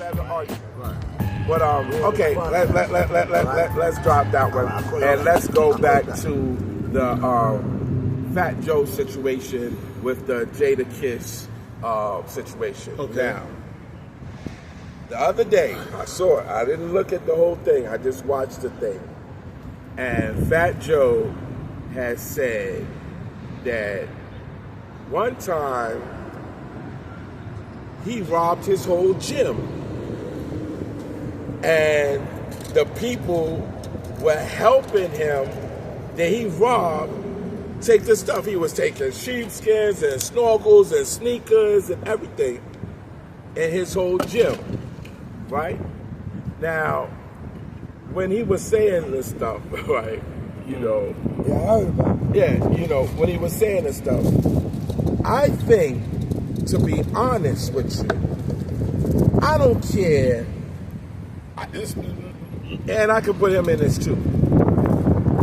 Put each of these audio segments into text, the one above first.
have an argument. Right. But okay, let's drop that one, and let's go back to the Fat Joe situation with the Jada Kiss situation. Okay. Now, the other day I saw it. I didn't look at the whole thing. I just watched the thing, and Fat Joe has said that one time he robbed his whole gym. And the people were helping him that he robbed take the stuff. He was taking sheepskins and snorkels and sneakers and everything in his whole gym, right? Now, when he was saying this stuff, right, you know. Yeah, I heard about it. Yeah, you know, when he was saying this stuff, I think, to be honest with you, I don't care. And I can put him in this too.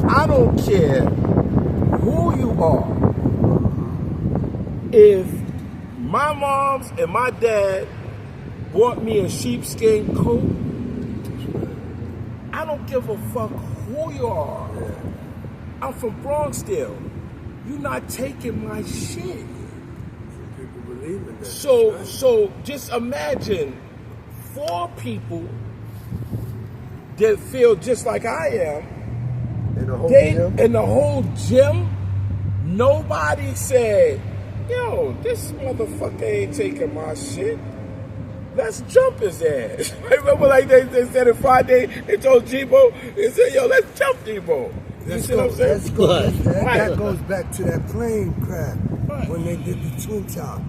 I don't care who you are. If my moms and my dad bought me a sheepskin coat, I don't give a fuck who you are. I'm from Bronx still. You're not taking my shit. People believe in that. So just imagine 4 people that feel just like I am. In the whole gym? In the whole gym, nobody said, yo, this motherfucker ain't taking my shit. Let's jump his ass. Remember like they said on Friday, they told Debo, they said, yo, let's jump Debo. You see what I'm saying? That goes back to that plane crash when they did the Twin Tower.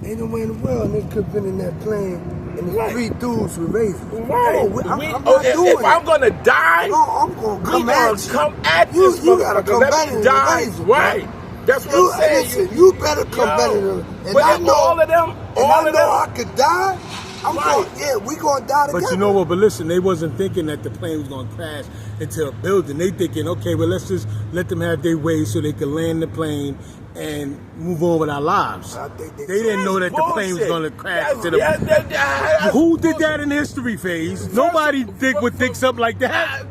Ain't no way in the world they could have been in that plane and the 3 dudes with razors. Right. I'm not doing if I'm gonna die, no, I'm gonna come at you. Come at you. This You gotta come let better me than die. the razor. Right. That's what I'm saying. Listen, you better come better than them. And but I know all of them, I could die. I'm going, we gonna die together. But you know what? But listen, they wasn't thinking that the plane was gonna crash into a building. They thinking, okay, well, let's just let them have their way so they can land the plane and move on with our lives. I think they didn't know that the plane was going to crash into the. Who did that in history, Phase? Nobody would think something like that.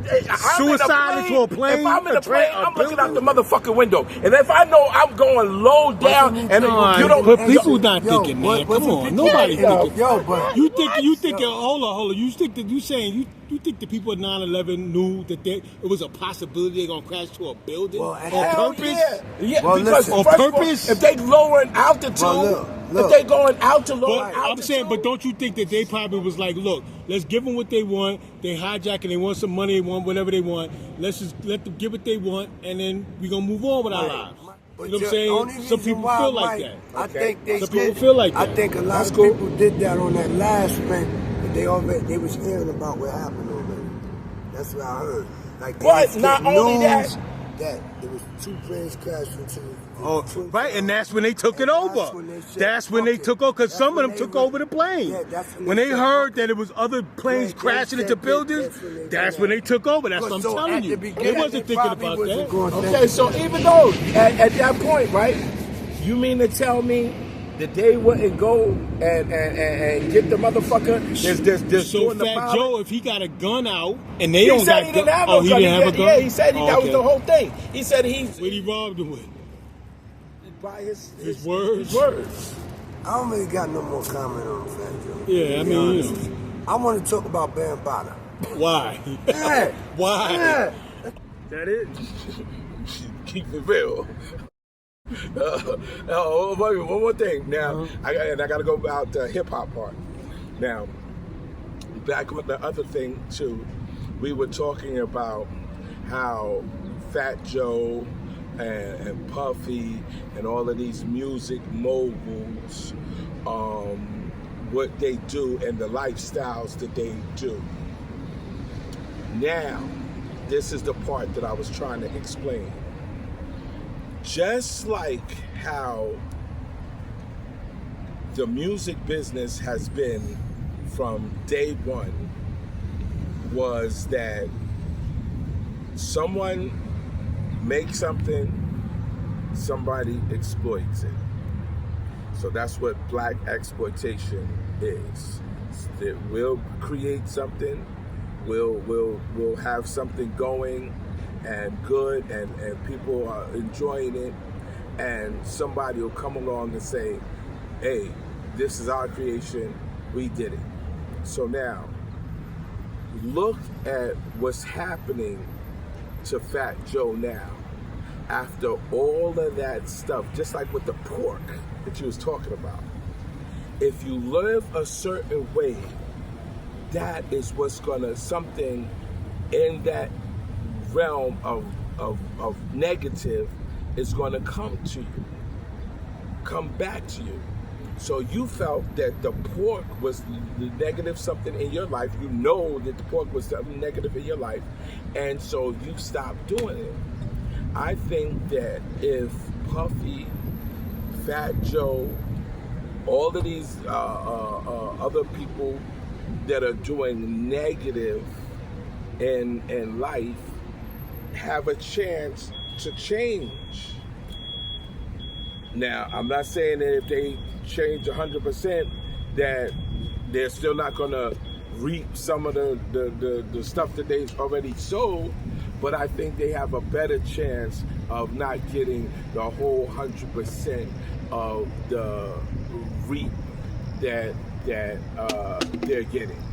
Suicide into a plane. If I'm in a plane, I'm looking out the motherfucking window, and if I know I'm going low down, and you don't, but people not thinking, man. Come on, nobody thinking. Yo, but you think? Hold on. You think that you saying you think the people at 9/11 knew that it was a possibility they're gonna crash to a building on purpose? Yeah, well, because listen, on purpose. If they lowering altitude, look. if they going out to lower altitude, I'm saying, but don't you think that they probably was like, look, let's give them what they want. They hijacking, they want some money, they want whatever they want. Let's just let them get what they want, and then we gonna move on with our lives. But You know what I'm saying? Some people feel like that. I think they Some people feel like that. I think a lot of people did that on that last plane, but they was hearing about what happened already. That's what I heard. Like, but not only that there was 2 planes crashed into the right, and that's when they took it over. That's when they took over, because some of them took over the plane. When they heard that it was other planes crashing into buildings, that's when they took over. That's what I'm telling you. They wasn't thinking about that. Okay, so even though at that point, right, you mean to tell me that they wouldn't go and get the motherfucker that's so doing the Fat pilot? Joe, if he got a gun out and they don't got he didn't have no he gun. didn't have a gun? Yeah, he said that was the whole thing. He said what he robbed him with? By his words. His words. I don't really got no more comment on Fat Joe. Yeah, I mean, you know. I want to talk about Bambaataa. Why? Yeah. Why? Yeah. That is. Keep it real. One more thing. Now, I got to go about the hip-hop part. Now, back on the other thing, too, we were talking about how Fat Joe and Puffy and all of these music moguls, what they do and the lifestyles that they do. Now, this is the part that I was trying to explain. Just like how the music business has been from day one, was that someone makes something, somebody exploits it. So that's what black exploitation is. We'll create something. We'll have something going and good, and people are enjoying it, and somebody will come along and say, hey, this is our creation, we did it. So now, look at what's happening to Fat Joe now. After all of that stuff, just like with the pork that you was talking about, if you live a certain way, that is what's gonna, something in that realm of negative is gonna come to you, come back to you. So you felt that the pork was the negative something in your life. You know that the pork was something negative in your life, and so you stopped doing it. I think that if Puffy, Fat Joe, all of these other people that are doing negative in life have a chance to change. Now, I'm not saying that if they change 100%, that they're still not gonna reap some of the stuff that they've already sowed, but I think they have a better chance of not getting the whole 100% of the reap that they're getting.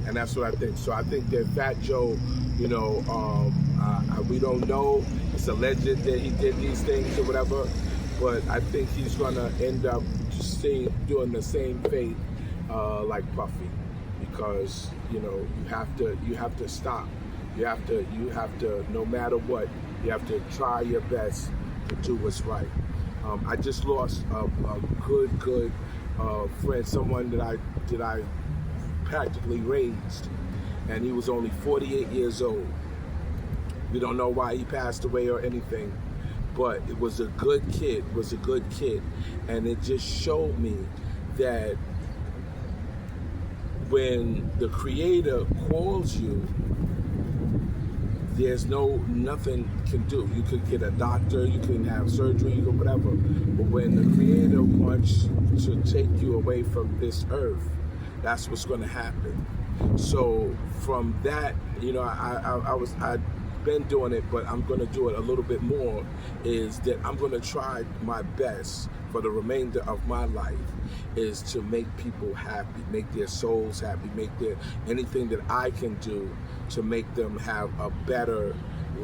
And that's what I think. So I think that Fat Joe, you know, we don't know. It's alleged that he did these things or whatever, but I think he's gonna end up doing the same fate like Puffy, because you know you have to stop. You have to, no matter what, you have to try your best to do what's right. I just lost a good friend, someone that I practically raised, and he was only 48 years old. We don't know why he passed away or anything, but it was a good kid, and it just showed me that when the Creator calls you, there's nothing can do. You could get a doctor, you can have surgery, you can whatever, but when the Creator wants to take you away from this earth, that's what's going to happen. So from that, you know, I've been doing it, but I'm going to do it a little bit more, is that I'm going to try my best for the remainder of my life is to make people happy, make their souls happy, anything that I can do to make them have a better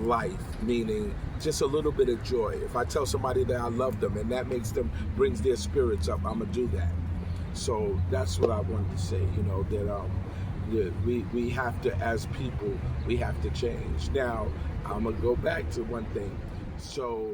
life, meaning just a little bit of joy. If I tell somebody that I love them and that brings their spirits up, I'm gonna do that. So that's what I wanted to say, you know, that we have to, as people, we have to change. Now, I'm gonna go back to one thing. So